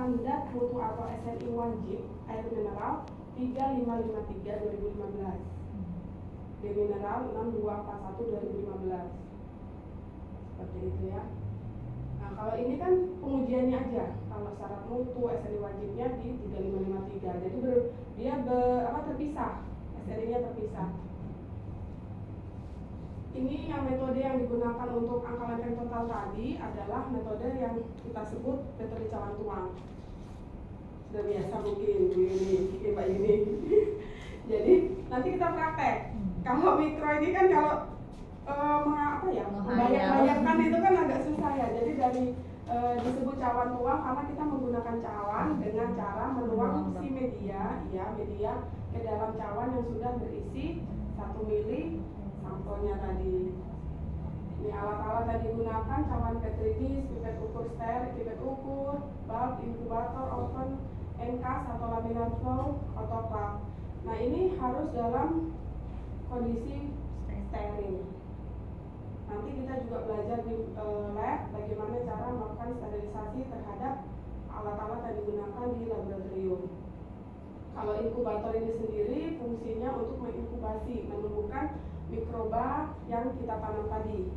Standar Mutu atau SNI Wajib Air Mineral 3553/2015, D Mineral 6241/2015, seperti itu ya. Nah, kalau ini kan pengujiannya aja. Kalau syarat mutu SNI wajibnya di 3553. Jadi dia terpisah, SNI-nya terpisah. Ini yang metode yang digunakan untuk angka lempeng total tadi adalah metode yang kita sebut metode cawan tuang. Sudah biasa mungkin ini Pak ini. Jadi nanti kita praktek. Kalau mikro ini kan kalau membayangkan itu kan agak susah ya. Jadi dari disebut cawan tuang karena kita menggunakan cawan dengan cara menuang si media ke dalam cawan yang sudah berisi 1 mili sampelnya tadi. Ini alat-alat yang digunakan cawan Petri dish, pipet ukur steril, pipet ukur, bulb, inkubator, oven, enkas atau laminar flow, autoclave. Nah ini harus dalam kondisi steril. Nanti kita juga belajar di lab bagaimana cara melakukan sterilisasi terhadap alat-alat yang digunakan di laboratorium. Kalau inkubator ini sendiri fungsinya untuk menginkubasi, menumbuhkan mikroba yang kita tanam tadi.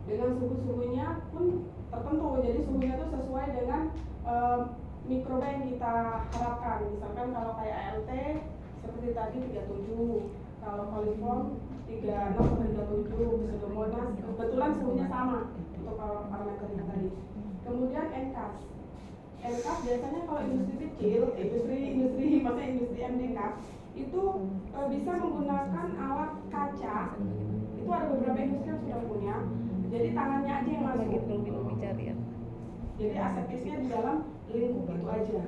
Dengan suhu-suhunya pun tertentu, jadi suhunya itu sesuai dengan mikroba yang kita harapkan. Misalkan kalau kayak ALT seperti tadi 37, kalau coliform 36-37, pseudomonas kebetulan suhunya sama untuk parameternya tadi. Kemudian enkas biasanya kalau industri kecil, maksudnya industri MDK itu bisa menggunakan alat kaca. Itu ada beberapa industri yang sudah punya. Jadi tangannya aja yang masuk. Jadi aseptisnya di dalam lingkup itu aja.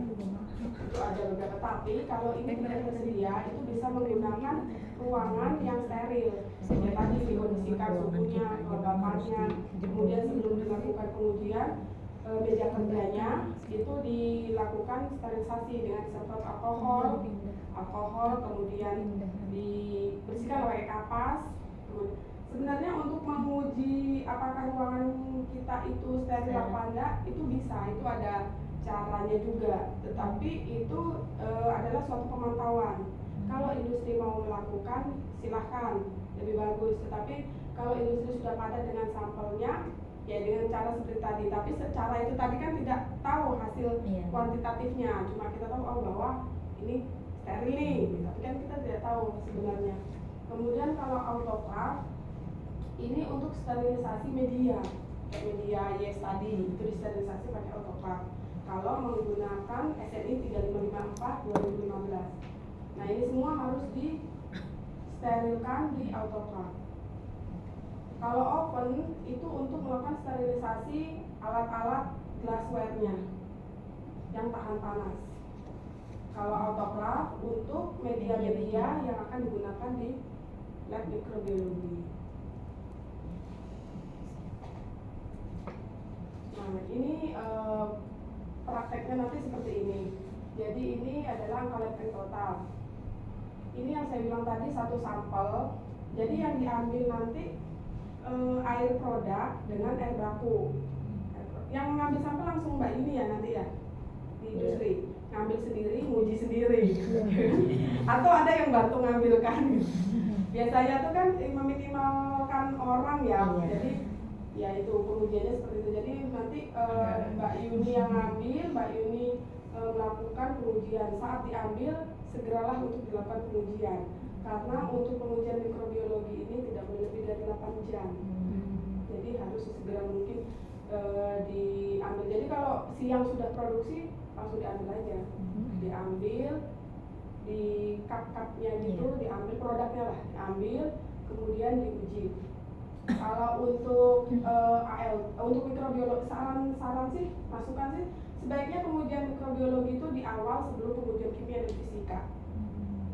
Itu ada beberapa. Tapi kalau ini tidak tersedia, itu bisa menggunakan ruangan yang steril. Ya tadi dikondisikan suhunya, kelembapannya. Kemudian sebelum dilakukan pengujian, meja kerjanya itu dilakukan sterilisasi dengan disemprot alkohol, kemudian dibersihkan pakai kapas. Sebenarnya untuk menguji apakah ruangan kita itu steril apa enggak, itu bisa, itu ada caranya juga. Tetapi itu adalah suatu pemantauan. Kalau industri mau melakukan, silahkan, lebih bagus. Tetapi kalau industri sudah padat dengan sampelnya, ya dengan cara seperti tadi. Tapi secara itu tadi kan tidak tahu hasil kuantitatifnya, cuma kita tahu bahwa ini steril nih, tapi kan kita tidak tahu sebenarnya. Kemudian kalau autoclave ini untuk sterilisasi media, kayak media yes tadi itu disterilisasi pakai autoclave. Kalau menggunakan SNI 3554/2015. Nah ini semua harus disterilkan di autoclave. Kalau oven itu untuk melakukan sterilisasi alat-alat glassware-nya yang tahan panas. Kalau autoclave untuk media-media yang akan digunakan di lab mikrobiologi. Nah ini prakteknya nanti seperti ini. Jadi ini adalah angka lempeng total. Ini yang saya bilang tadi satu sampel. Jadi yang diambil nanti air produk dengan air baku. Yang ngambil sampel langsung Mbak ini ya nanti ya di industri. Ngambil sendiri, nguji sendiri. Atau ada yang bantu ngambilkan. Biasanya tuh kan meminimalkan orang ya. Jadi ya itu pengujiannya seperti itu. Jadi nanti Mbak Yuni yang ngambil, Mbak Yuni melakukan pengujian. Saat diambil segeralah untuk dilakukan pengujian. Karena untuk pengujian mikrobiologi ini tidak boleh lebih dari 8 jam. Jadi harus segera mungkin diambil. Jadi kalau siang sudah produksi langsung diambil aja. Diambil di cup-cupnya gitu, diambil produknya lah, diambil kemudian diuji. Kalau untuk untuk mikrobiologi saran sih, masukan sih sebaiknya pengujian mikrobiologi itu di awal sebelum pengujian kimia dan fisika.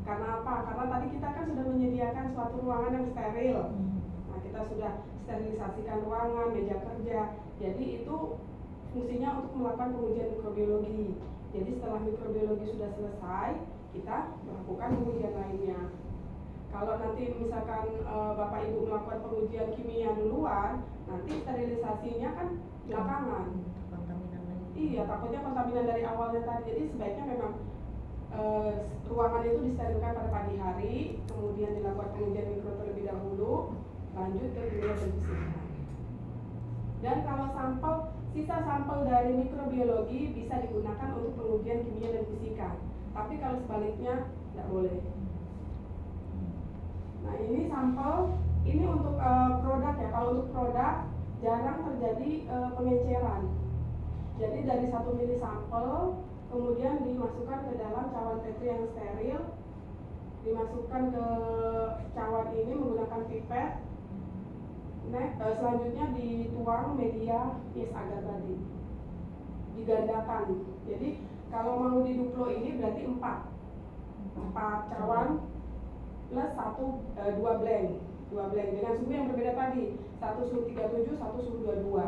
Karena apa? Karena tadi kita kan sudah menyediakan suatu ruangan yang steril. Nah, kita sudah sterilisasikan ruangan, meja kerja. Jadi itu fungsinya untuk melakukan pengujian mikrobiologi. Jadi setelah mikrobiologi sudah selesai, kita melakukan pengujian lainnya. Kalau nanti misalkan Bapak Ibu melakukan pengujian kimia duluan, nanti sterilisasinya kan belakangan. Iya, takutnya kontaminan dari awalnya tadi. Jadi sebaiknya memang ruangan itu disterilkan pada pagi hari, kemudian dilakukan pengujian mikro terlebih dahulu, lanjut ke kimia dan fisika. Dan kalau sisa sampel dari mikrobiologi bisa digunakan untuk pengujian kimia dan fisika. Tapi kalau sebaliknya tidak boleh. Nah, ini sampel, ini untuk produk ya. Kalau untuk produk jarang terjadi pengenceran. Jadi dari 1 mili sampel kemudian dimasukkan ke dalam cawan petri yang steril, dimasukkan ke cawan ini menggunakan pipet. Selanjutnya dituang media yes agar tadi, digandakan. Jadi kalau mau diduplo ini berarti 4 cawan plus 2 blend dengan suhu yang berbeda tadi, 1 suhu 37, 1 suhu 22.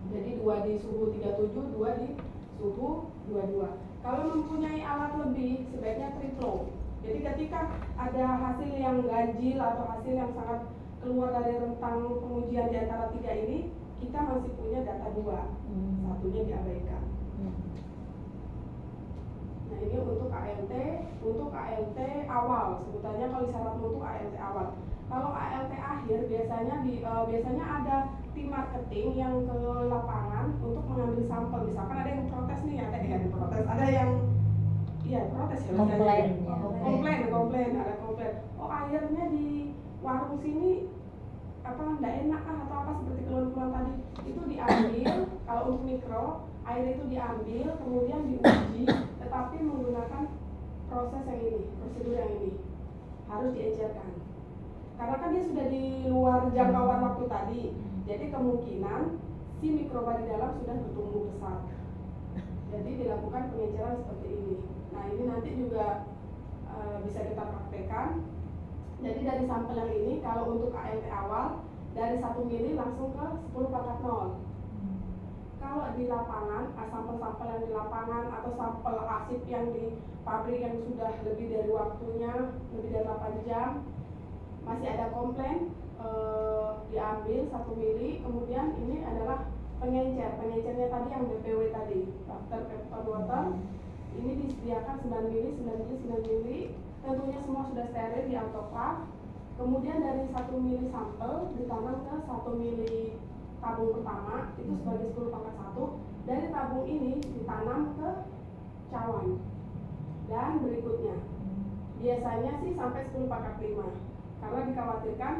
Jadi 2 di suhu 37, 2 di suhu 22. Kalau mempunyai alat lebih, sebaiknya triplo. Jadi ketika ada hasil yang ganjil atau hasil yang sangat keluar dari rentang pengujian di antara 3 ini, kita masih punya data 2, satunya diabaikan. Nah, ini untuk ALT awal, sebutannya kalau syarat mutu ALT awal. Kalau ALT akhir biasanya ada tim marketing yang ke lapangan untuk mengambil sampel. Misalkan ada yang protes nih, ada yang protes, ada yang protes ya, komplain, ada komplain. Oh, airnya di warung sini nggak enak atau apa seperti keluhan-keluhan tadi. Itu diambil, kalau untuk mikro, air itu diambil kemudian diuji, tetapi menggunakan prosedur yang ini harus diencerkan. Karena kan dia sudah di luar jangkauan waktu tadi, jadi kemungkinan si mikroba di dalam sudah bertumbuh besar. Jadi dilakukan pengenceran seperti ini. Nah, ini nanti juga bisa kita praktekkan. Jadi dari sampel yang ini, kalau untuk ALT awal dari 1 mili langsung ke 10⁻0. Kalau di lapangan, sampel-sampel yang di lapangan atau sampel asip yang di pabrik yang sudah lebih dari waktunya, lebih dari 8 jam, masih ada komplain, diambil 1 mili, kemudian ini adalah pengencernya tadi yang BPW tadi, Dr. Pepper Water. Ini disediakan 9 mili, tentunya semua sudah steril di autoclave. Kemudian dari 1 mili sampel ditanam ke 1 mili tabung pertama, itu sebagai 10⁻1. Dari tabung ini ditanam ke cawan. Dan berikutnya, biasanya sih sampai 10⁻5, karena dikhawatirkan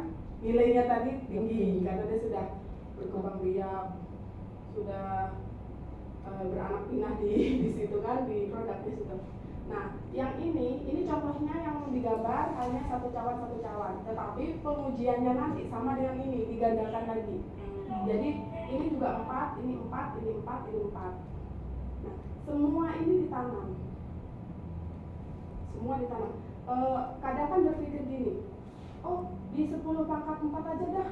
nilainya tadi tinggi, karena dia sudah berkembang biak, sudah beranak pinah di situ kan, di produknya situ. Nah, yang ini contohnya yang digambar hanya satu cawan, tetapi pengujiannya nanti sama dengan ini, digandakan lagi. Jadi ini juga 4, ini 4, ini 4, ini 4. Nah, semua ini ditanam. Kadang kan berpikir gini, oh di 10⁻4 aja dah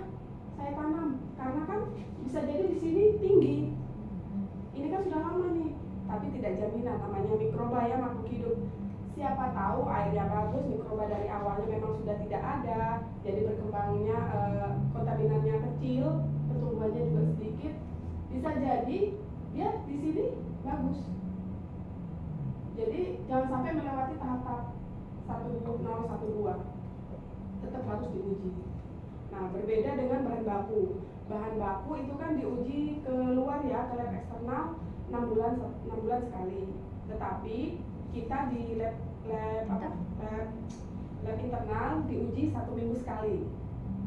saya tanam, karena kan bisa jadi di sini tinggi. Ini kan sudah lama nih, tapi tidak jaminan, namanya mikroba ya, makhluk hidup. Siapa tahu airnya bagus, mikroba dari awalnya memang sudah tidak ada, jadi berkembangnya kontaminannya kecil, pertumbuhannya juga sedikit. Bisa jadi dia di sini bagus. Jadi jangan sampai melewati tahap-tahap 1, 0, 1, 2. Tetap harus diuji. Nah, berbeda dengan bahan baku. Bahan baku itu kan diuji keluar ya, ke lab eksternal 6 bulan sekali. Tetapi kita di lab internal diuji 1 minggu sekali.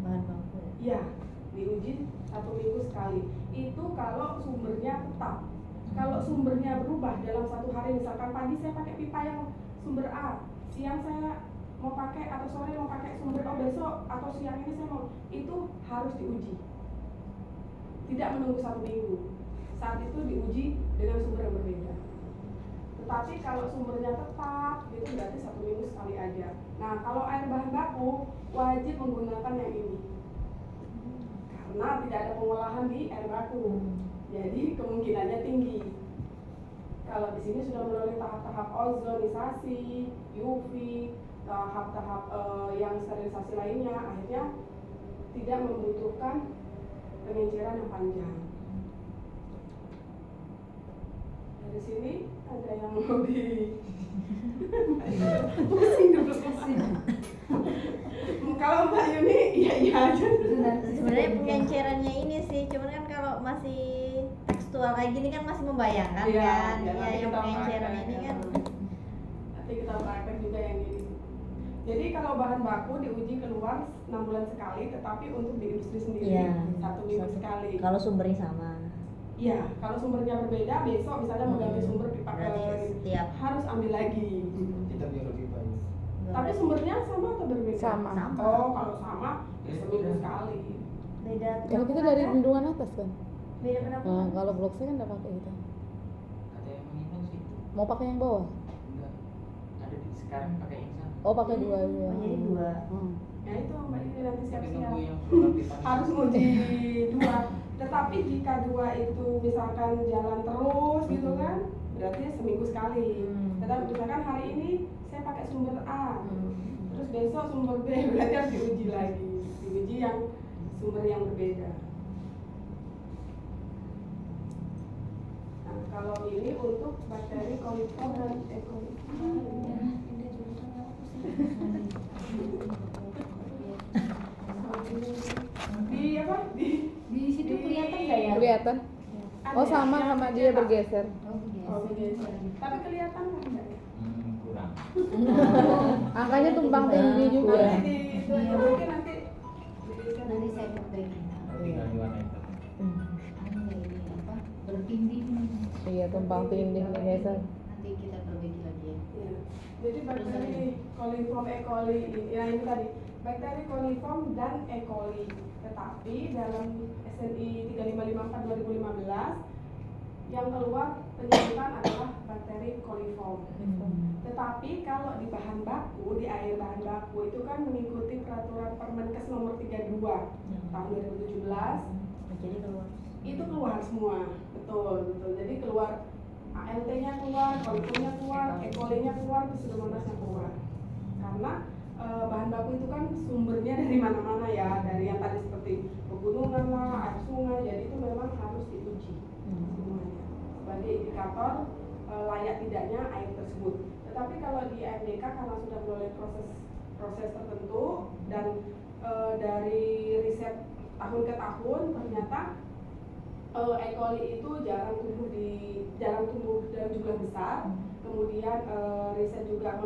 Bahan baku. Iya, diuji 1 minggu sekali. Itu kalau sumbernya tetap. Kalau sumbernya berubah dalam 1 hari, misalkan pagi saya pakai pipa yang sumber A, siang saya mau pakai atau sore mau pakai sumber O, besok atau siang ini saya mau, itu harus diuji. Tidak menunggu 1 minggu. Saat itu diuji dengan sumber yang berbeda. Tetapi kalau sumbernya tetap, itu berarti 1 minggu sekali aja. Nah, kalau air bahan baku wajib menggunakan yang ini, karena tidak ada pengolahan di air baku. Jadi kemungkinannya tinggi. Kalau di sini sudah melalui tahap-tahap ozonisasi, UV, tahap-tahap yang sterilisasi lainnya, akhirnya tidak membutuhkan pengenceran yang panjang. di sini ada yang mau di pusing dulu. Kalau Mbak Yuni iya aja. Sebenarnya pengencerannya ini sih, cuman kan kalau masih tekstual kayak gini kan masih membayangkan kan. Ya, Ya, yang pengenceran ini kan nanti kita praktek juga yang ini. Jadi kalau bahan baku diuji keluar 6 bulan sekali, tetapi untuk di industri sendiri Iya, 1 minggu sekali. kalau sumbernya sama. Iya, kalau sumbernya berbeda, besok misalnya mengganti sumber Berarti dipakai setiap harus ambil lagi. Kita biar lebih baik. Tapi sumbernya sama atau berbeda? Sama. Oh, kalau sama ya seminggu sekali. beda. Kalau kita dari bendungan atas kan. beda kenapa? Nah, kalau blok C kan nggak pakai itu. Ada yang mengimbang sih. Mau pakai yang bawah? Enggak. Ada di sekarang pakai yang sama. Oh, pakai dua ya. Oh, jadi dua. Ya itu Mbak Yuni nanti Tapi siap-siap. nunggu yang produk dipakai. Harus uji dua. Tetapi jika dua itu misalkan jalan terus gitu kan, berarti seminggu sekali. Tetapi misalkan hari ini saya pakai sumber A, terus besok sumber B, berarti harus diuji lagi, diuji yang sumber yang berbeda. Nah, kalau ini untuk bakteri koliform dan E. coli. Di apa? Di situ kelihatan nggak ya? Kelihatan? Oh, Ada sama yang sama dia cetak. bergeser. Oh, bergeser. Tapi kelihatan nggak ya? Kurang. Angkanya tumpang tinggi juga. Nanti di itu aja mungkin nanti Nanti saya perbaiki. Tinggal diwarnain. Ini apa? Bertindih. Iya, tumpang tindih bergeser. Nanti kita perbaiki lagi ya. ya. Jadi bakteri coliform E. coli ya ini tadi bakteri coliform dan E. coli. Tetapi dalam SNI 3554 2015 yang keluar penyebutan adalah bakteri coliform. Tetapi kalau di bahan baku, di air bahan baku itu kan mengikuti peraturan Permenkes nomor 32 tahun 2017 Jadi keluar. itu keluar semua, betul. Jadi keluar ALT-nya keluar, coliformnya keluar, E. coli-nya keluar, Pseudomonasnya keluar. Karena bahan baku itu kan sumbernya dari mana-mana ya, dari yang tadi seperti pegunungan lah, air sungai, jadi itu memang harus diuji semuanya sebagai indikator layak tidaknya air tersebut. Tetapi kalau di AMDK karena sudah melalui proses tertentu dan dari riset tahun ke tahun ternyata E. coli itu jarang tumbuh dalam jumlah besar. Kemudian riset juga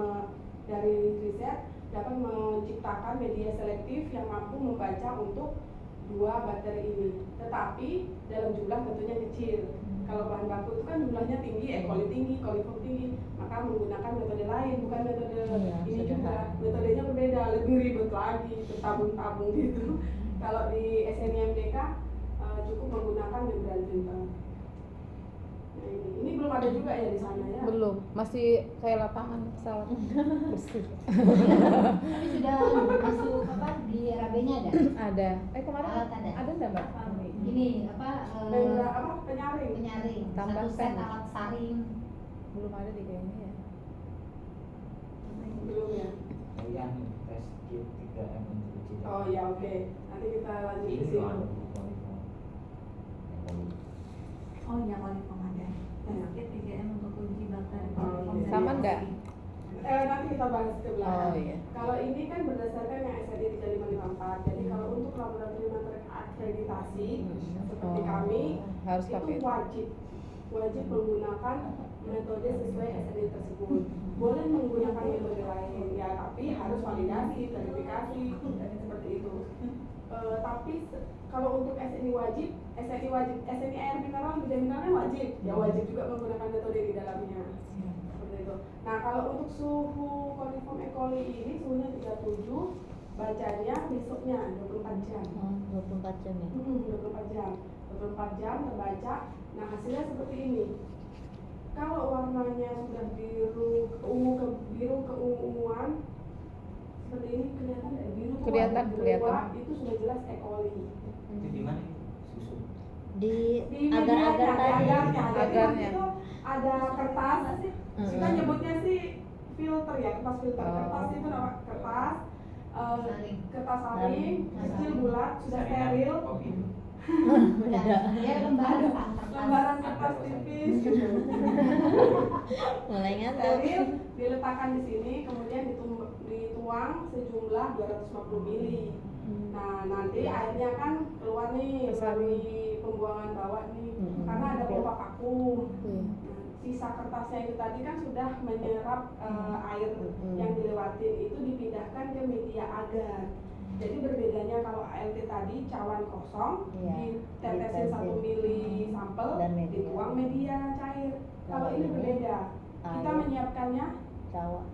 dari riset dapat menciptakan media selektif yang mampu membaca untuk dua bakteri ini. Tetapi dalam jumlah tentunya kecil. Kalau bahan baku itu kan jumlahnya tinggi, E. coli tinggi, coliform tinggi, maka menggunakan metode lain, bukan metode ini juga. Metodenya berbeda, lebih ribet lagi, bertabung-tabung gitu. Kalau di SNIMDK cukup menggunakan membran filter. Nah, ini belum ada juga ya di sana ya? Belum, masih kayak lapangan pesawat. Bersih. Tapi sudah masuk apa di RAB-nya ada? Ada. Kemarin Alat ada? ada nggak, Mbak? Ini apa? Membran apa? Penyaring. Penyaring. Tambah Satu set pen. alat saring. Belum ada di kayaknya ya. Belum ya? Yang tes kit 3M untuk uji. Oh ya oke. Nanti kita lanjut di Ini situ. loh, coliform. Oh iya coliform ada. Ya. Kit 3M untuk uji bakteri. Oh, iya. Sama nggak? Nanti kita bahas ke belakang. Oh, iya. Kalau ini kan berdasarkan yang SNI 3554. Jadi kalau untuk laboratorium yang terakreditasi seperti kami harus itu pakai itu. wajib menggunakan metode sesuai SNI tersebut. Boleh menggunakan metode lain ya, tapi harus validasi, verifikasi seperti itu. Tapi kalau untuk SNI wajib, SNI air mineral, hujan mineralnya wajib, ya wajib juga menggunakan metode di dalamnya. Seperti itu. Nah kalau untuk suhu coliform E. coli ini suhunya 37, bacanya besoknya 24 jam. 24 jam ya. 24 jam terbaca. Nah hasilnya seperti ini. Kalau warnanya sudah biru keunguan seperti ini kelihatan ya? Biru tua, Kelihatan, biru kelihatan. tua, itu sudah jelas E. coli. Itu di mana? Susu. Di Di agar-agar tadi. agarnya. Jadi Agarnya. waktu itu ada kertas. Kita nyebutnya sih filter ya, kertas filter. Oh. Kertas itu nama kertas. Saring. Kertas saring, kecil bulat, sudah Saringan steril. kopi. Beda. Ya lembaran. Lembaran kertas tipis gitu. Mulai ngantuk. Steril diletakkan di sini, kemudian dituang sejumlah 250 mili. Nah, nanti airnya kan keluar nih melalui pembuangan bawah nih, karena ada pompa vakum. Nah, sisa kertasnya itu tadi kan sudah menyerap air yang dilewatin, itu dipindahkan ke media agar. Jadi berbedanya kalau ALT tadi cawan kosong, ditetesin 1 mili sampel, dituang media cair. Kalau ini berbeda, kita menyiapkannya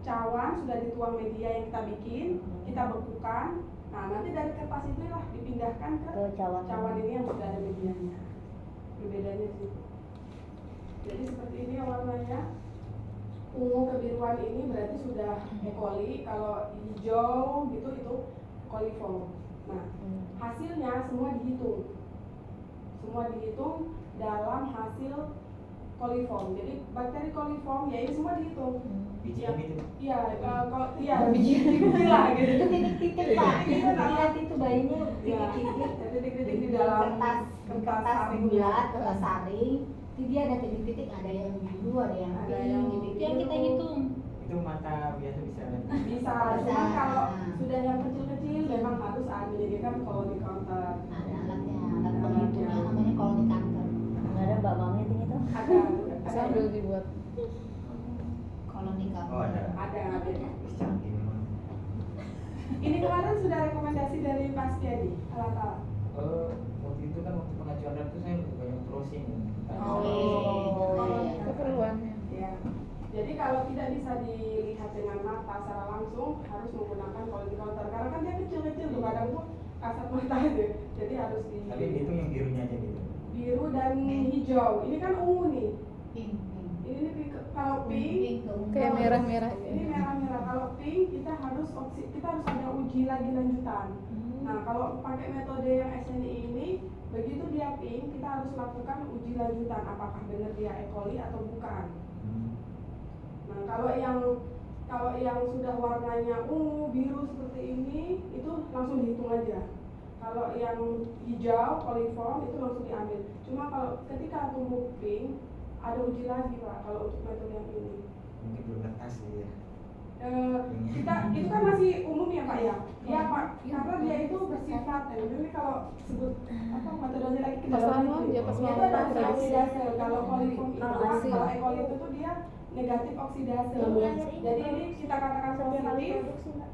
cawan sudah dituang media yang kita bikin, kita bekukan. Nah, nanti dari kertas itulah dipindahkan ke cawan ini yang sudah ada medianya. Berbedanya sih. Jadi seperti ini warnanya. Ungu kebiruan ini berarti sudah E. coli. Kalau hijau gitu itu coliform. Nah, hasilnya semua dihitung. Semua dihitung dalam hasil coliform. Jadi bakteri coliform ya ini semua dihitung. Biji gitu. Iya, kalau biji lah gitu. Itu titik-titik Pak. Itu Lihat itu bayinya Iya, titik-titik. titik-titik di dalam kertas saring. bulat, kertas saring. Itu dia ada titik-titik, ada yang biru, ada yang Ada pink, yang gitu. biru. Yang kita hitung. Itu mata biasa bisa kan? Bisa, cuma kalau sudah yang kecil-kecil memang harus menyediakan colony counter. Ada alatnya, alat penghitungnya namanya colony counter. Nggak ada Mbak Mami itu gitu. Ada Sambil dibuat. Colony counter. Oh ada. ada. Terus canggih memang. Ini kemarin sudah rekomendasi dari Pak Setiadi, alat-alat. Waktu itu kan waktu pengajuan rep itu saya banyak browsing. Keperluannya. Ya. Jadi kalau tidak bisa dilihat dengan mata secara langsung harus menggunakan colony counter karena kan dia kecil-kecil tuh kadang tuh kasat mata aja. Jadi harus Tapi itu yang birunya aja gitu. biru dan hijau. Ini kan ungu nih. Pink, pink. Ini pink. Kalau pink Pink tuh. Kayak merah-merah ini merah-merah. Kalau pink kita harus ada uji lagi lanjutan. Nah, kalau pakai metode yang SNI ini, begitu dia pink, kita harus lakukan uji lanjutan apakah benar dia E. coli atau bukan. Nah, kalau yang sudah warnanya ungu, biru seperti ini, itu langsung dihitung aja. Kalau yang hijau, coliform itu langsung diambil. Cuma kalau ketika tumbuh pink, ada uji lagi Pak. Kalau untuk metode yang ini. Mungkin belum netas gitu ya. Kita itu kan masih umum ya Pak ya. Iya Pak, karena dia itu bersifat ini kalau sebut apa metodenya lagi kita Pas lama lagi. aja, pas Itu lama ada produksi. oksidase. Kalau coliform itu Kalau kan, asin. kalau E. coli itu tuh dia negatif oksidase. Jadi ini kita katakan positif,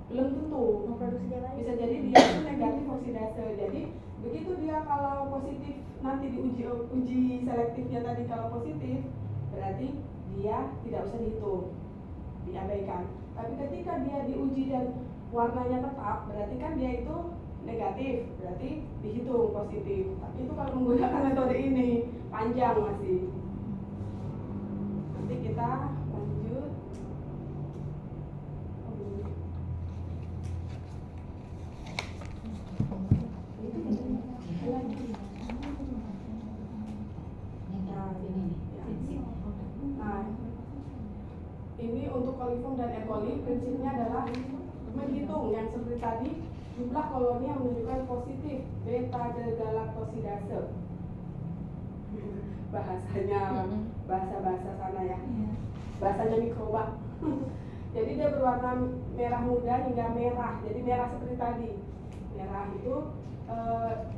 belum tentu. Mau produksi dia lagi. Bisa jadi dia itu negatif oksidase. Jadi begitu dia kalau positif nanti uji selektifnya tadi kalau positif berarti dia tidak usah dihitung, diabaikan. Tapi ketika dia diuji dan warnanya tetap berarti kan dia itu negatif, berarti dihitung positif. Tapi itu kalau menggunakan metode ini panjang masih. Nanti kita lanjut. Nah, ini untuk coliform dan E. coli prinsipnya adalah menghitung yang seperti tadi jumlah koloni yang menunjukkan positif beta galaktosidase. Bahasanya bahasa sana ya. Bahasanya mikroba. Jadi dia berwarna merah muda hingga merah. Jadi merah seperti tadi. Merah itu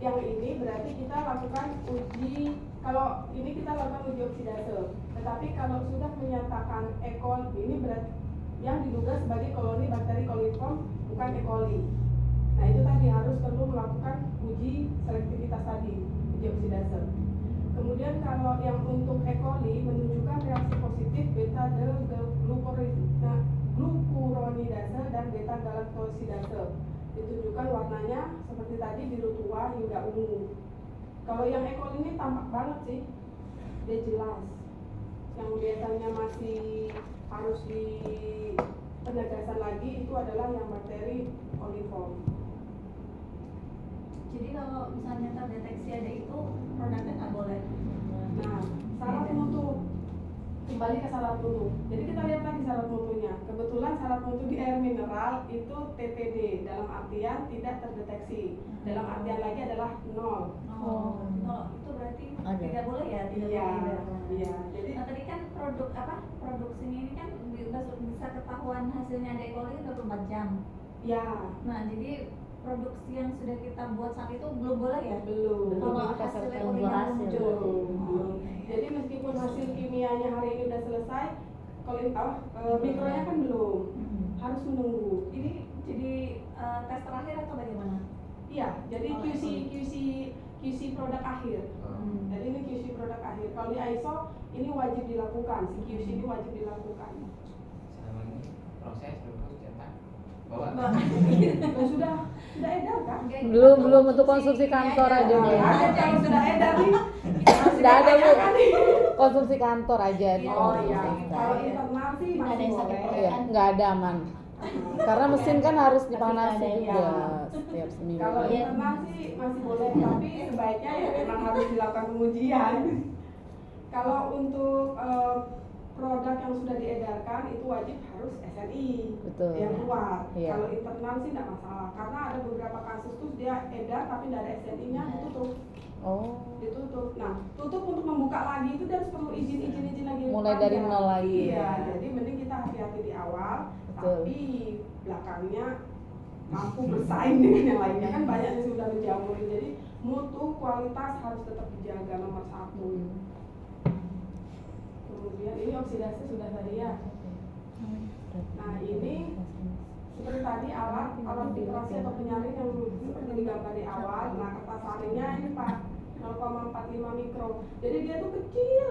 yang ini berarti kita lakukan uji. Kalau ini kita lakukan uji oksidase. Tetapi kalau sudah menyatakan E. coli ini berarti yang diduga sebagai koloni bakteri coliform bukan E. coli. Nah itu tadi harus perlu melakukan uji selektivitas tadi, uji oksidase. Kemudian kalau yang untuk E. coli menunjukkan reaksi positif beta glucuronidase dan beta galaktosidase. Ditunjukkan warnanya seperti tadi biru tua hingga ungu. Kalau yang E. coli ini tampak banget sih, dia jelas. Yang biasanya masih harus di penegasan lagi itu adalah yang bakteri coliform. Jadi kalau misalnya terdeteksi ada itu produknya nggak boleh. Nah, syarat mutu kembali ke syarat mutu. Jadi kita lihat lagi syarat mutunya. Kebetulan syarat mutu di air mineral itu TTD dalam artian tidak terdeteksi. Dalam artian lagi adalah 0. Oh, kalau itu berarti Ada. tidak boleh ya, tidak Iya, boleh edar. iya. Jadi Nah tadi kan produk apa produksinya ini kan bisa ketahuan hasilnya ada E. coli 24 jam. ya Nah jadi produksi yang sudah kita buat saat itu belum boleh ya? belum. Kalau Belum hasil E. dipasarkan. coli Belum yang hasil. muncul. Belum. iya. Jadi meskipun hasil kimianya hari ini udah selesai, mikronya kan belum. Harus menunggu. Ini jadi tes terakhir atau bagaimana? Iya, jadi Oh, QC produk akhir. Jadi ini QC produk akhir. Kalau di ISO ini wajib dilakukan, si QC ini wajib dilakukan. Selama ini proses terus cetak bawa. Dan sudah edar kan? Belum untuk konsumsi kantor aja Nah, belum. ada kalau sudah edar nih. harus Nggak ada, Bu. ditanyakan nih. Konsumsi kantor aja. Oh iya, Konsumsi kalau kantor. internal sih Ada masih yang sakit boleh. Iya, nggak ada aman. Karena mesin kan harus dipanasi ada, juga iya. setiap seminggu. Kalau Iya. internal sih masih boleh, tapi sebaiknya ya memang harus dilakukan pengujian. Kalau untuk produk yang sudah diedarkan itu wajib harus SNI Betul. yang keluar. Iya. Kalau internal sih tidak masalah, karena ada beberapa kasus tuh dia edar tapi tidak ada SNI-nya, ditutup. Nah, tutup untuk membuka lagi itu dia harus perlu izin lagi. Mulai dari panjang. nol lagi. Iya, jadi mending kita hati-hati di awal, Betul. tapi belakangnya mampu bersaing dengan yang lainnya, kan banyak yang sudah menjamurin. Jadi mutu kualitas harus tetap dijaga nomor satu. Kemudian ini oksidasi sudah tadi ya. Nah ini seperti tadi alat filtrasi atau penyaring yang seperti digambar di awal. Nah kertas saringnya ini Pak 0,45 mikro. Jadi dia tuh kecil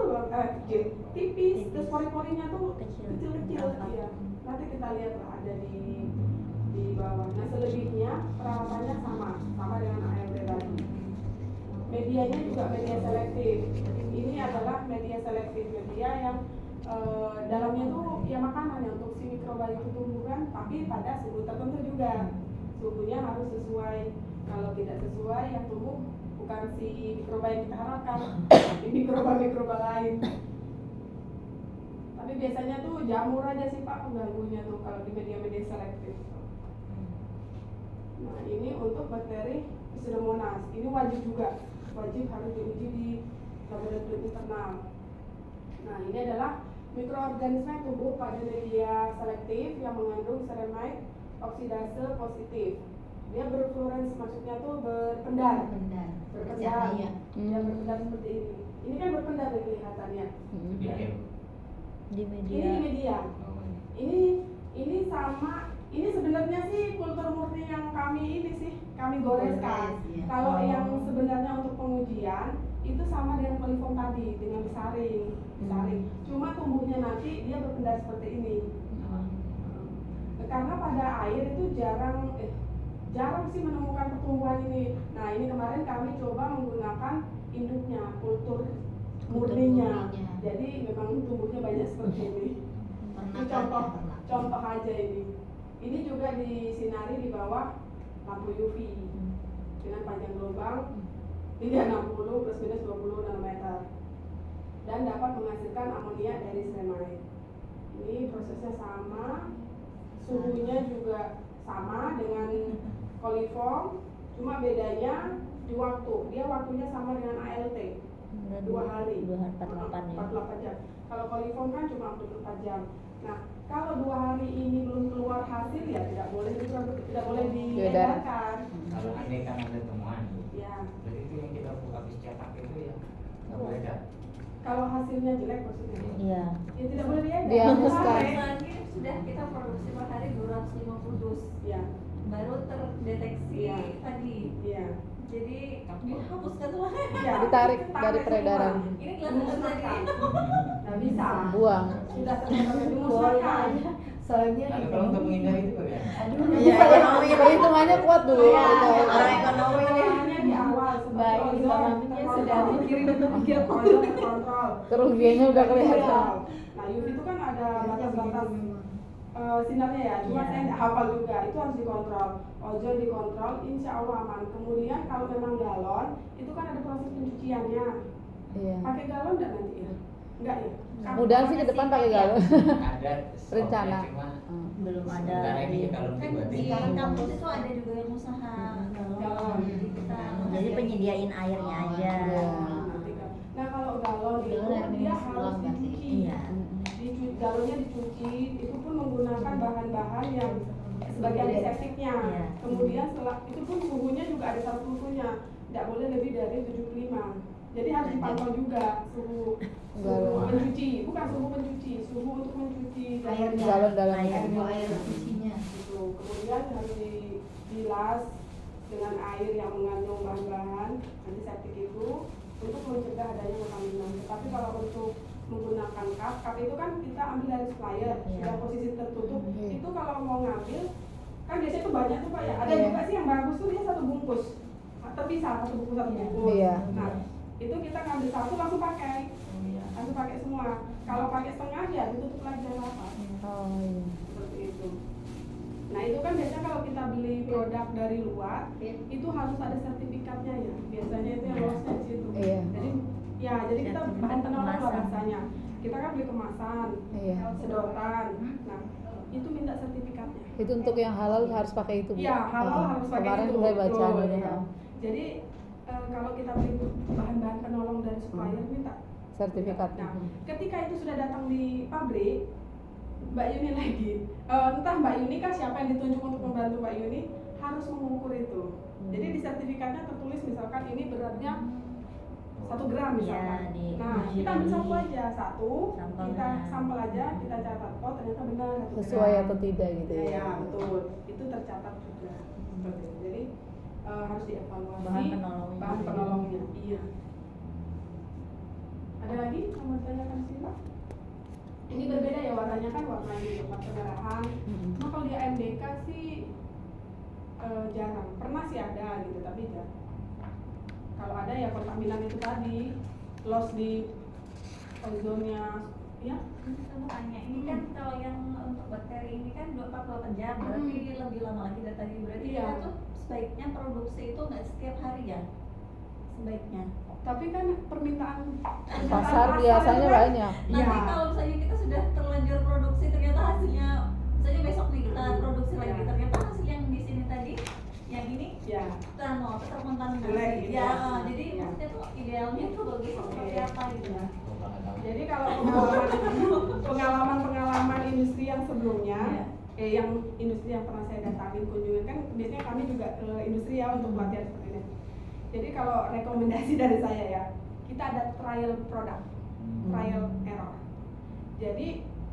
tipis. Terus pori-porinya tuh kecil-kecil. Iya. Nanti kita lihat lah ada di bawah. Nah selebihnya perawatannya sama dengan ALD tadi. Medianya juga media selektif. Ini adalah media selektif, media yang dalamnya tuh ya makanan yang untuk si mikroba itu tumbuh kan, tapi pada suhu tertentu juga. Suhunya harus sesuai. Kalau tidak sesuai, yang tumbuh bukan si mikroba yang kita harapkan, tapi mikroba lain. Tapi biasanya tuh jamur aja sih Pak pengganggunya tuh kalau di media-media selektif. Nah ini untuk bakteri Pseudomonas, ini wajib harus diuji di laboratorium internal. Nah ini adalah mikroorganisme yang tumbuh pada media selektif yang mengandung ceramide oksidase positif. Dia berfluorens, maksudnya tuh berpendar. Cahaya. Dia berpendar seperti ini. Ini kan berpendar nih kelihatannya. Di Ini media. di media. Ini sama. Ini sebenarnya sih kultur murni yang kami goreskan. Iya. Kalau yang sebenarnya untuk pengujian itu sama dengan coliform tadi, dengan disaring. Cuma tumbuhnya nanti dia berpendar seperti ini. Karena pada air itu jarang sih menemukan pertumbuhan ini. Nah ini kemarin kami coba menggunakan induknya, kultur murninya. Jadi memang tumbuhnya banyak seperti ini. Ini contoh aja ini. Ini juga disinari di bawah lampu UV dengan panjang gelombang 360 plus minus 20 nanometer dan dapat menghasilkan amonia dari ceramide. Ini prosesnya sama, suhunya juga sama dengan coliform, cuma bedanya di waktu. Dia waktunya sama dengan ALT. 2 hari. 48 ya. 48 jam. Kalau coliform kan cuma 24 jam. Nah, kalau 2 hari ini belum keluar hasil ya tidak boleh diedarkan. Kalau andai kan ada temuan, Ya. jadi itu yang kita habis cetak itu ya nggak boleh ada. Kalau hasilnya jelek maksudnya. Iya. Ya tidak boleh diedar. Dihapuskan. Lagi sudah kita produksi per hari 250 dus, Ya. baru terdeteksi Iya. tadi. Iya. Jadi dihapuskan tuh. Ya. Ditarik Ditarik dari peredaran. semua. Ini kelihatan tadi. Nggak bisa. Buang. Sudah terdeteksi dimusnahkan. Soalnya Tapi kalau untuk menghindari itu ya. Iya, ekonomi. Perhitungannya kuat dulu. Iya, gitu. orang ekonomi nih. Pengelolaannya di awal seperti Baik, ozon, ekonominya terkontrol. sudah mikirin Ozon terkontrol. Kerugiannya udah kelihatan. Nah, UV itu kan ada batas-batas sinarnya ya, cuma saya nggak hafal juga, itu harus dikontrol. Ozon dikontrol, insya Allah aman. Kemudian kalau memang galon, itu kan ada proses pencuciannya. Iya. Pakai galon nggak nanti ya? Enggak ya? Mudahan sih ke depan pakai galon. Ada Rencana. stoknya, cuma Belum ada. sementara ini kalau Kan buat di kampus itu ada juga yang usaha galon, jadi kita Jadi penyediain airnya aja. Iya. Nah kalau galon itu dia harus dicuci. Iya. Galonnya dicuci, itu pun menggunakan bahan-bahan yang sebagai antiseptiknya. Iya. Kemudian setelah itu pun suhunya juga ada syarat suhunya, tidak boleh lebih dari 75. Jadi harus dipantau juga suhu Galon. pencuci, bukan suhu pencuci, suhu untuk mencuci galonnya. Galon dalam air cucinya. Gitu. Kemudian harus dibilas dengan air yang mengandung bahan-bahan antiseptik itu untuk mencegah adanya kontaminasi. Tapi kalau untuk menggunakan cup itu kan kita ambil dari supplier, Iya. sudah posisi tertutup. Iya. Itu kalau mau ngambil kan biasanya tuh banyak tuh Pak ya. Ada Iya. juga sih yang bagus tuh dia satu bungkus terpisah, satu bungkus satu bungkus. Iya. Nah itu kita ngambil satu langsung pakai, langsung pakai semua. Kalau pakai setengah ya ditutup lagi apa apa. Oh iya. Seperti itu. Nah itu kan biasanya kalau kita beli produk dari luar itu harus ada sertifikatnya ya. Biasanya itu yang lolosnya di situ. Iya. Jadi kita bahan penolong lah bahasanya. Kita kan beli kemasan, Iya. sedotan. Nah itu minta sertifikatnya. Itu untuk yang halal harus pakai itu, Bu. Iya halal Oh, harus pakai kemarin itu. saya baca Betul, nih. ya. Jadi kalau kita beli bahan-bahan penolong dari supplier minta Sertifikat. Nah, ketika itu sudah datang di pabrik, Mbak Yuni lagi, entah Mbak Yuni kah siapa yang ditunjuk untuk membantu Mbak Yuni harus mengukur itu. Jadi di sertifikatnya tertulis misalkan ini beratnya 1 gram misalkan. Iya, di- Nah, kita ambil satu aja, Sampelnya. kita sampel aja, kita catat, oh ternyata benar 1 Sesuai gram. atau tidak gitu ya. Ya, betul. Itu tercatat juga. Seperti itu. Jadi harus dievaluasi Bahan penolongnya. bahan penolongnya. Iya. Ada lagi yang mau ditanyakan sih Pak? Ini berbeda ya warnanya kan warna ini tempat pendarahan. Nah kalau di AMDK sih jarang. Pernah sih ada gitu tapi jarang. Kalau ada ya kontaminan itu tadi loss di ozonnya ya. Saya mau tanya, ini kan kalau yang untuk bakteri ini kan 48 jam, berarti lebih lama lagi dari tadi. Berarti Iya. kita tuh sebaiknya produksi itu nggak setiap hari ya? Sebaiknya. Tapi kan permintaan Pasar itu biasanya kan- banyak. Iya. Nanti kalau misalnya kita sudah terlanjur produksi ternyata hasilnya, misalnya besok nih kita produksi lagi, Iya. ternyata hasil yang di sini tadi, yang ini Ya. kita mau terkontaminasi. Jelek gitu Ya, ya. jadi Iya. maksudnya tuh idealnya tuh bagus seperti apa gitu ya? Jadi kalau pengalaman industri yang sebelumnya, yang industri yang pernah saya datangin kunjungan kan biasanya kami juga ke industri ya untuk pelatihan seperti ini. Jadi kalau rekomendasi dari saya ya, kita ada trial produk, trial error. Jadi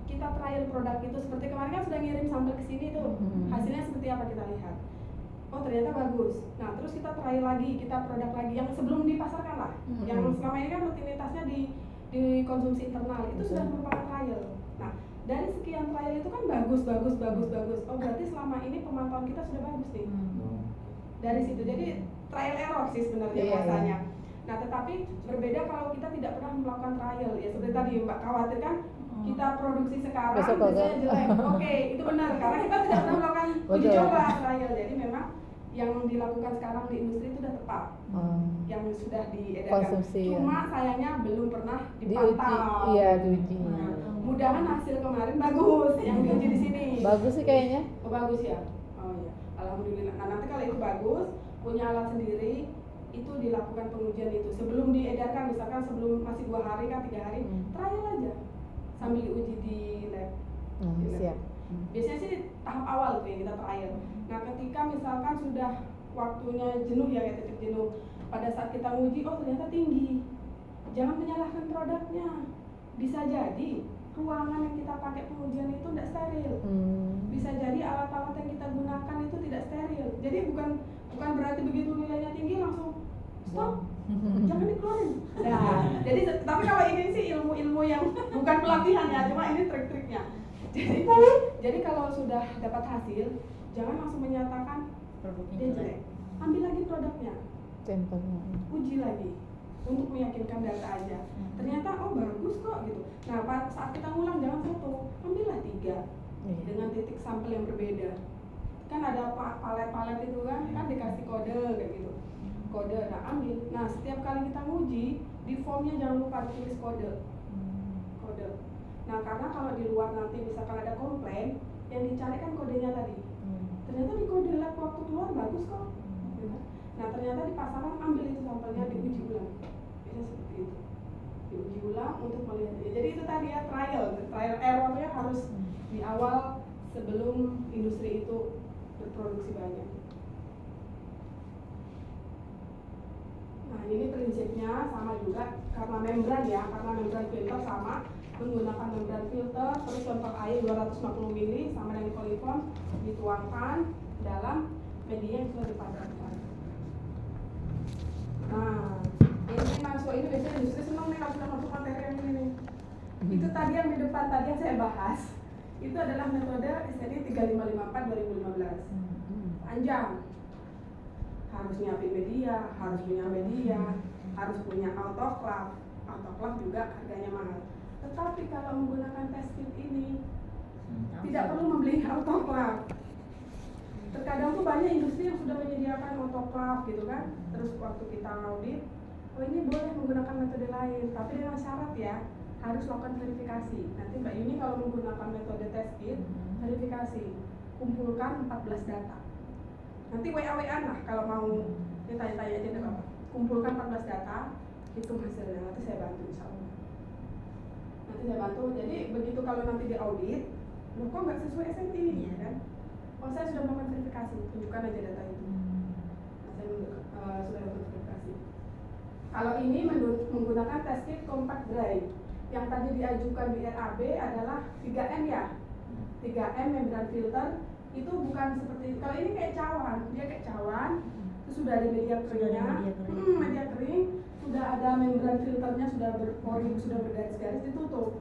kita trial produk itu seperti kemarin kan sudah ngirim sampel ke sini tuh, hasilnya seperti apa kita lihat. Oh ternyata bagus. Nah terus kita trial lagi, kita produk lagi yang sebelum dipasarkan lah, yang selama ini kan rutinitasnya di konsumsi internal itu sudah merupakan trial. Nah dari sekian trial itu kan bagus. Oh berarti selama ini pemantauan kita sudah bagus nih. Dari situ jadi trial error sih sebenarnya Iya, bahasanya. Nah tetapi berbeda kalau kita tidak pernah melakukan trial ya seperti tadi Mbak khawatir kan kita produksi sekarang Besok biasanya gagal. jelek. Oke itu benar karena kita tidak pernah melakukan uji Betul. coba trial. Jadi memang yang dilakukan sekarang di industri itu sudah tepat. Yang sudah diedarkan. Konsumsi, ya. Cuma sayangnya belum pernah Diuji, dipantau. iya diuji. Nah, mudahan hasil kemarin bagus yang diuji di sini. Bagus sih kayaknya. Oh, bagus ya. Oh iya. Alhamdulillah. Nah nanti kalau itu bagus, punya alat sendiri, itu dilakukan pengujian itu sebelum diedarkan, misalkan sebelum masih 2 hari kan 3 hari, trial aja sambil diuji di lab. Di lab. Siap. Biasanya sih di tahap awal tuh yang kita trial. Nah ketika misalkan sudah waktunya jenuh ya kayak titik jenuh, pada saat kita nguji oh ternyata tinggi, jangan menyalahkan produknya. Bisa jadi ruangan yang kita pakai pengujian itu tidak steril. Bisa jadi alat-alat yang kita gunakan itu tidak steril. Jadi bukan berarti begitu nilainya tinggi langsung stop, jangan dikeluarin. Nah, jadi tapi kalau ini sih ilmu-ilmu yang bukan pelatihan ya, cuma ini trik-triknya. Jadi kalau sudah dapat hasil, jangan langsung menyatakan Produknya dia jelek. jelek. Ambil lagi produknya, Sampelnya. uji lagi untuk meyakinkan data aja. Ternyata oh bagus kok gitu. Nah saat kita ngulang jangan satu, ambillah 3 Iya. dengan titik sampel yang berbeda. Kan ada palet-palet itu kan dikasih kode kayak gitu. Kode, nah ambil. Nah setiap kali kita nguji di formnya jangan lupa ditulis kode. kode. Nah karena kalau di luar nanti misalkan ada komplain, yang dicari kan kodenya tadi. Ternyata di kode lab waktu keluar bagus kok. Nah ternyata di pasaran ambil itu sampelnya, diuji ulang. Biasanya seperti itu. Diuji ulang untuk melihat. Jadi itu tadi ya, trial errornya harus di awal sebelum industri itu berproduksi banyak. Nah ini prinsipnya sama juga karena membran ya, karena membran filter sama, menggunakan membran filter, terus contoh air 250 ml sama dengan koliform dituangkan dalam media yang sudah dipadatkan. Nah ini masuk, ini biasanya industri senang nih kalau sudah masuk materi yang ini nih. Itu tadi yang di depan tadi yang saya bahas, itu adalah metode SNI 3554 2015. Panjang. Harus nyiapin media, harus punya media, harus punya autoclave. Autoclave juga harganya mahal. Tetapi kalau menggunakan test kit ini tidak perlu membeli autoclave. Terkadang tuh banyak industri yang sudah menyediakan autoclave gitu kan. Terus waktu kita audit, oh ini boleh menggunakan metode lain, tapi dengan syarat ya harus lakukan verifikasi. Nanti Mbak Yuni kalau menggunakan metode test kit, verifikasi, kumpulkan 14 data. Nanti WA-WA lah kalau mau tanya-tanya aja deh Bapak. Kumpulkan 14 data, hitung hasilnya, nanti saya bantu insya Allah. Nanti saya bantu, jadi begitu kalau nanti diaudit, loh kok nggak sesuai SNI kan? Oh saya sudah melakukan verifikasi, tunjukkan aja data itu. Nah, saya sudah melakukan verifikasi. Kalau ini menggunakan test kit compact dry, yang tadi diajukan di RAB adalah 3M ya, 3M membran filter. Itu bukan seperti, kalau ini kayak cawan, dia kayak cawan, terus sudah ada media keringnya, media kering, sudah ada membran filternya, sudah berpori, sudah bergaris-garis, ditutup,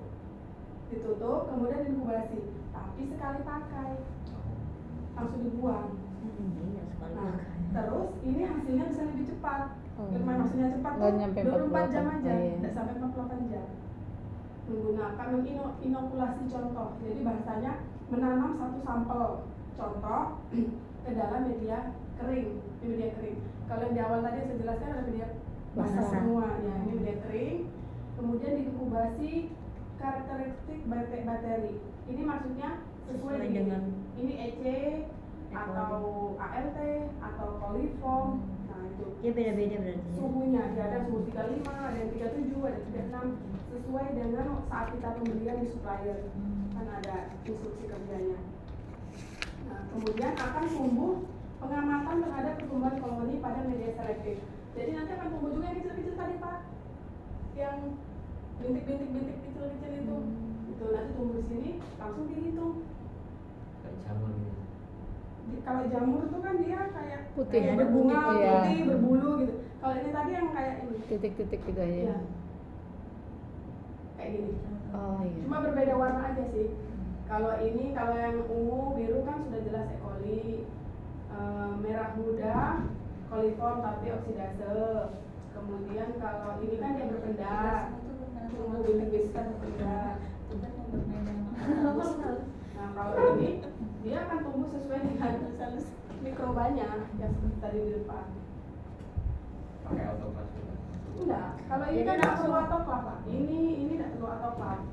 kemudian diinkubasi, tapi sekali pakai, langsung dibuang. Nah, terus ini hasilnya bisa lebih cepat. Maksudnya cepat tuh 24 jam aja, tidak sampai 48 jam. Menggunakan inokulasi contoh, jadi bahasanya menanam satu sampel contoh ke dalam media kering, Kalau yang di awal tadi saya jelaskan ada media basah semua, ya ini media kering, kemudian diinkubasi karakteristik bakteri. Ini maksudnya sesuai dengan ini EC atau ALT atau coliform. Nah itu. Ya beda-beda berarti. Suhunya, ada suhu 35, ada yang 37, ada 36, sesuai dengan saat kita pembelian di supplier. Kan ada instruksi kerjanya. Nah, kemudian akan tumbuh pengamatan terhadap pertumbuhan koloni pada media selektif. Jadi nanti akan tumbuh juga yang kecil-kecil tadi Pak, yang bintik-bintik kecil-kecil itu. Itu nanti tumbuh di sini langsung dihitung. Kayak jamur gitu. Kalau jamur itu kan dia kayak Putih, kayak ada berbunga, bunyi, iya. putih, berbulu gitu. Kalau ini tadi yang kayak ini. Titik-titik gitu aja. Ya. Kayak gini. Oh iya. Cuma berbeda warna aja sih. Kalau ini, kalau yang ungu, biru kan sudah jelas E. coli. Merah muda, coliform tapi oksidase. Kemudian kalau ini kan dia berpendak, tumbuh bintik-bintik berpendak. Nah kalau ini dia akan tumbuh sesuai dengan mikrobanya yang seperti tadi di depan. Pakai autoclave juga. Enggak, kalau ini kan tidak perlu autoclave Pak. Ini tidak perlu autoclave.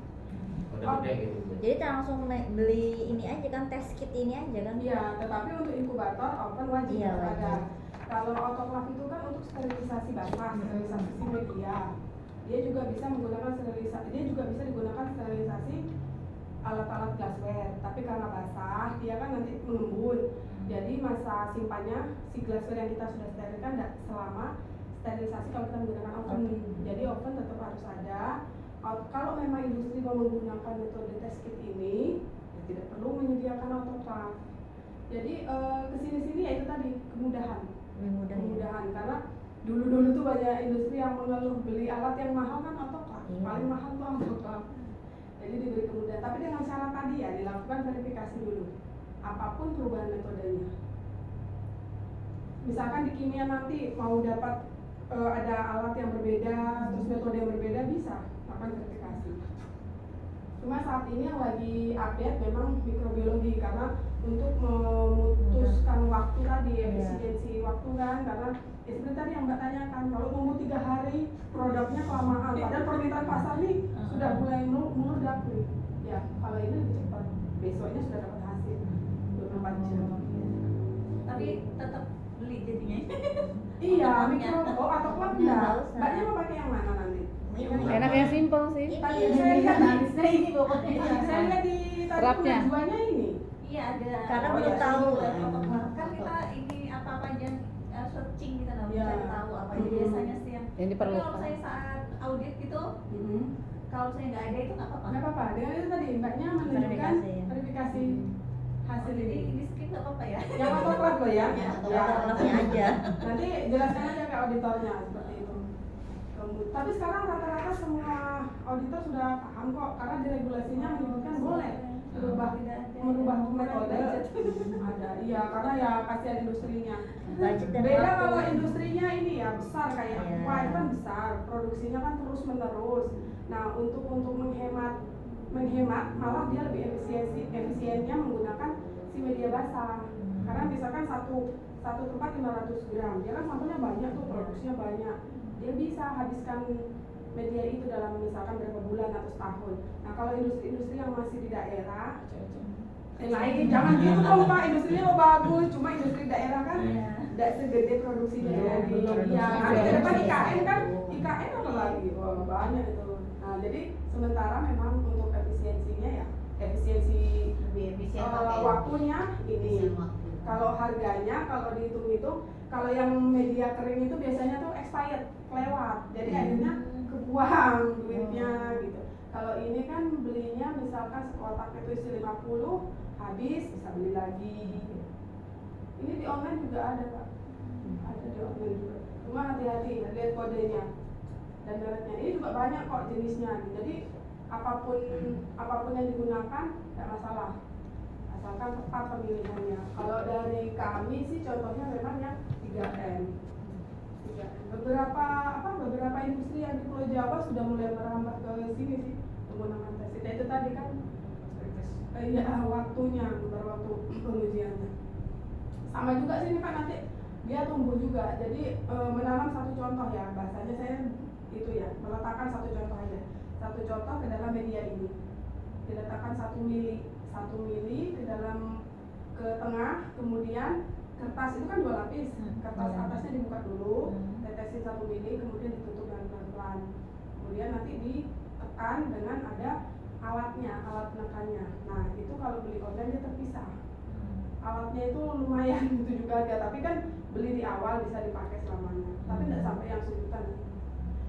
Udah gede gitu. Jadi kita langsung beli ini aja kan, test kit ini aja kan? Iya, tetapi untuk inkubator oven wajib Iya, ada. wajib. Kalau autoclave itu kan untuk sterilisasi basah, sterilisasi media. Dia juga bisa menggunakan sterilisasi, dia juga bisa digunakan sterilisasi alat-alat glassware. Tapi karena basah, dia kan nanti mengembun. Jadi masa simpannya si glassware yang kita sudah sterilkan tidak selama sterilisasi kalau kita menggunakan oven. Jadi oven tetap harus ada. Kalau memang industri mau menggunakan metode test kit ini, ya tidak perlu menyediakan autoclave. Jadi kesini-sini ya itu tadi kemudahan. Lebih mudah ya. Kemudahan karena dulu tuh banyak industri yang mengeluh beli alat yang mahal kan autoclave. Iya. Paling mahal tuh autoclave. Jadi diberi kemudahan. Tapi dengan syarat tadi ya dilakukan verifikasi dulu. Apapun perubahan metodenya. Misalkan di kimia nanti mau dapat ada alat yang berbeda, terus metode yang berbeda bisa lakukan verifikasi. Cuma saat ini yang lagi update memang mikrobiologi, karena untuk memutuskan waktu tadi, efisiensi waktu kan, karena ya seperti tadi yang Mbak tanyakan, kalau nunggu 3 hari produknya kelamaan, padahal permintaan pasar nih sudah mulai meledak nih. Ya kalau ini lebih cepat, besoknya sudah dapat hasil 24 jam. Tapi tetap beli jadinya. Iya, autoclave Nggak enggak. usah. Mbaknya mau pakai yang mana nanti? Enak yang simpel sih. Tadi saya lihat ini pokoknya. saya lihat di tadi Rapnya. pengajuannya ini. Iya ada. Karena Oh, belum iya, tahu. Kan kita ini apa aja searching kita nggak Iya. bisa tahu apa aja biasanya sih yang. Yang Tapi diperlukan. kalau saya saat audit gitu, kalau saya nggak ada itu nggak apa-apa. Nggak apa-apa. Dengan itu tadi Mbaknya menunjukkan Verifikasi. verifikasi hasil Jadi ini. di skip nggak apa-apa ya. Yang autoclave loh ya. Ya, autoclave-nya aja. Nanti jelaskan aja ke auditornya seperti itu. Tapi sekarang rata-rata semua auditor sudah paham kok, karena di regulasinya menyebutkan boleh merubah metode. Ada, iya, karena ya kasihan industrinya. Budget dan Beda waktu. kalau industrinya ini ya besar kayak Iya. Aqua itu kan besar, produksinya kan terus menerus. Nah untuk menghemat malah dia lebih efisiennya menggunakan si media basah. Karena misalkan satu tempat 500 gram, dia kan sampelnya banyak tuh, produksinya banyak. Dia bisa habiskan media itu dalam misalkan berapa bulan atau setahun. Nah kalau industri-industri yang masih di daerah, lain jangan gitu dong Pak, industrinya mau bagus, cuma industri daerah kan tidak segede produksinya di ya. Nanti ke depan IKN kan, IKN apa lagi? Wah banyak itu. Nah jadi sementara memang untuk efisiensinya ya, efisiensi waktunya ini. Kalau harganya, kalau dihitung-hitung, kalau yang media kering itu biasanya tuh expired, kelewat. Jadi akhirnya kebuang duitnya gitu. Kalau ini kan belinya misalkan sekotak itu isi 50, habis bisa beli lagi. Ini di online juga ada Pak. Ada di online juga. Cuma hati-hati, lihat kodenya dan mereknya. Ini juga banyak kok jenisnya. Jadi apapun yang digunakan tidak masalah. Asalkan tepat pemilihannya. Kalau dari kami sih contohnya memang yang 3M. Beberapa industri yang di Pulau Jawa sudah mulai merambah ke sini sih menggunakan tes. Itu tadi kan waktunya, beberapa waktu pengujiannya. Sama juga sih ini Pak, nanti dia tumbuh juga. Jadi menanam satu contoh ya, bahasanya saya itu ya, meletakkan satu contoh aja. Satu contoh ke dalam media ini. Diletakkan 1 mili ke dalam ke tengah, kemudian kertas itu kan 2 lapis, kertas atasnya dibuka dulu, tetesin 1 mili, kemudian ditutup dengan pelan-pelan, kemudian nanti ditekan dengan ada alatnya, alat penekannya. Nah itu kalau beli online dia terpisah, alatnya itu lumayan gitu juga harga, tapi kan beli di awal bisa dipakai selamanya, tapi tidak sampai yang sejuta.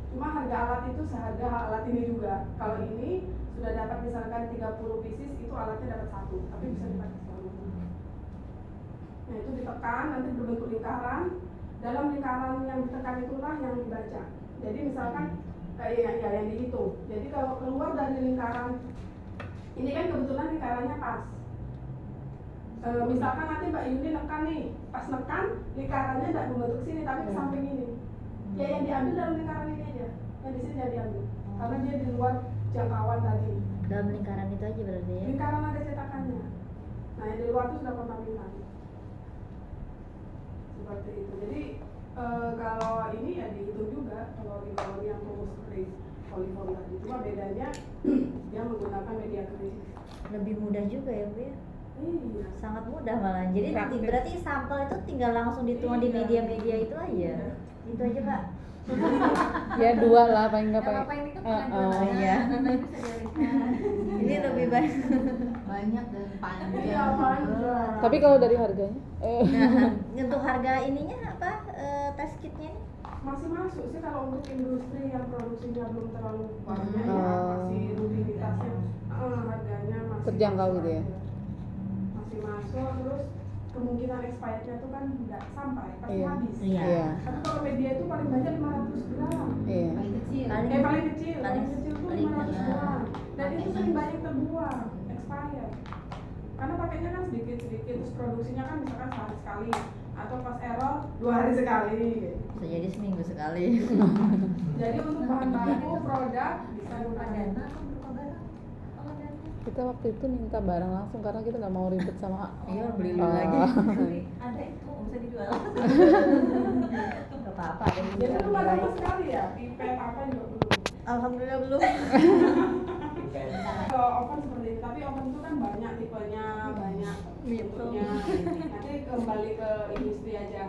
Cuma harga alat itu seharga alat ini juga. Kalau ini sudah dapat misalkan 30 pieces, itu alatnya dapat 1, tapi bisa dipakai selamanya. Nah itu ditekan, nanti berbentuk lingkaran. Dalam lingkaran yang ditekan itulah yang dibaca. Jadi misalkan kayak yang dihitung. Jadi kalau keluar dari lingkaran ini kan kebetulan lingkarannya pas. Misalkan nanti Mbak Yuni nekan nih, pas nekan lingkarannya tidak membentuk sini tapi ke samping ini. Ya yang diambil dalam lingkaran ini aja, yang di sini tidak diambil, karena dia di luar jangkauan tadi. Dalam lingkaran itu aja berarti ya. Lingkaran ada cetakannya. Nah yang di luar itu sudah kontaminan. Seperti itu. Jadi kalau ini ya dihitung juga kalau di yang fokus kering poliform tadi. Cuma bedanya dia menggunakan media kering. Lebih mudah juga ya Bu ya. Iya. Sangat mudah malah. Jadi Praktis. berarti sampel itu tinggal langsung dituang di Iya. media-media itu aja. Iya. Itu aja Pak. Ya 2 lah paling nggak Nggak pakai. apa-apa ini kan Oh, pengajuan iya. nanti bisa dialihkan. Ini lebih baik. banyak dan panjang. Iya, panjang. Tapi kalau dari harganya, Nah, untuk harga ininya apa? Test kitnya nih? Masih masuk sih kalau untuk industri yang produksinya belum terlalu banyak Hmm. ya, masih rutinitasnya harganya masih Terjangkau masuk gitu ya? aja. Masih masuk, terus kemungkinan expirednya itu kan nggak sampai, pasti Iya. habis. Iya. Tapi kalau media itu paling banyak 500 gram. iya. Paling kecil. Paling kecil tuh paling 500 kecil. gram. Dan itu sering banyak terbuang, expired. Karena pakainya kan sedikit-sedikit, terus produksinya kan misalkan sehari sekali, atau pas error 2 hari sekali. Bisa jadi seminggu sekali. Jadi untuk bahan baku produk bisa Berupa gunakan. dana atau berupa barang? Kalau dana Kita waktu itu minta barang langsung karena kita nggak mau ribet sama Iya, beli dulu lagi. Ada itu bisa dijual. Nggak apa-apa ya. Jadi belum ada sama sekali ya, pipet apa juga belum. Alhamdulillah belum. Kalau oven seperti itu, tapi oven itu kan banyak tipenya, banyak bentuknya. Nanti kembali ke industri aja.